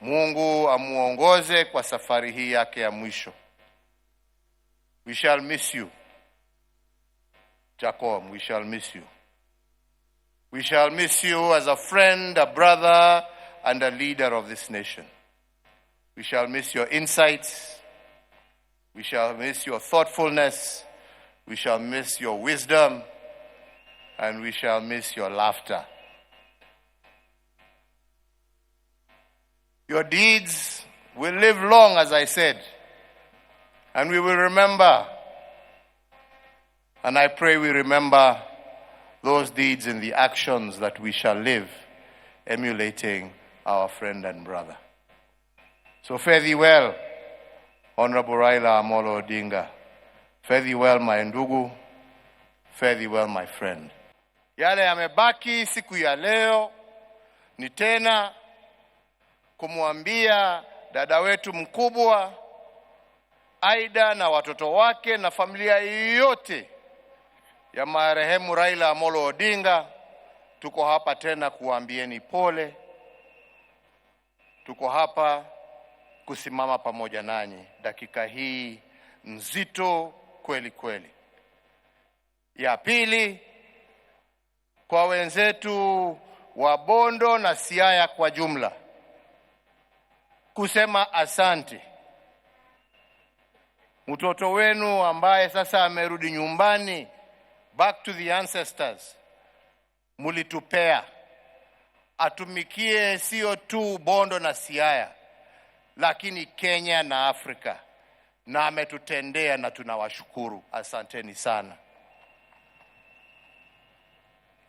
Mungu amuongoze kwa safari hii yake ya mwisho. We shall miss you, Jacob. We shall miss you. We shall miss you as a friend, a brother, and a leader of this nation. We shall miss your insights. We shall miss your thoughtfulness. We shall miss your wisdom. And we shall miss your laughter. Your deeds will live long, as I said, and we will remember. And I pray we remember those deeds in the actions that we shall live, emulating our friend and brother. So fare thee well, Honorable Raila Amolo Odinga. Fare thee well, my ndugu. Fare thee well, my friend. Yale yamebaki siku ya leo ni tena kumwambia dada wetu mkubwa Aida na watoto wake na familia yote ya marehemu Raila Amolo Odinga, tuko hapa tena kuambieni pole. Tuko hapa kusimama pamoja nanyi dakika hii nzito kweli kweli. Ya pili, kwa wenzetu wa Bondo na Siaya kwa jumla, kusema asante. Mtoto wenu ambaye sasa amerudi nyumbani, back to the ancestors, mulitupea atumikie sio tu Bondo na Siaya, lakini Kenya na Afrika, na ametutendea na tunawashukuru. Asanteni sana.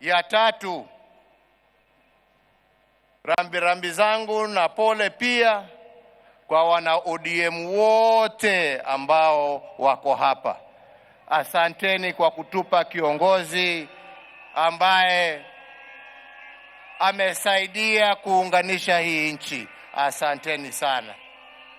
Ya tatu, rambi zangu na pole pia kwa wana ODM wote ambao wako hapa. Asanteni kwa kutupa kiongozi ambaye amesaidia kuunganisha hii nchi. Asanteni sana.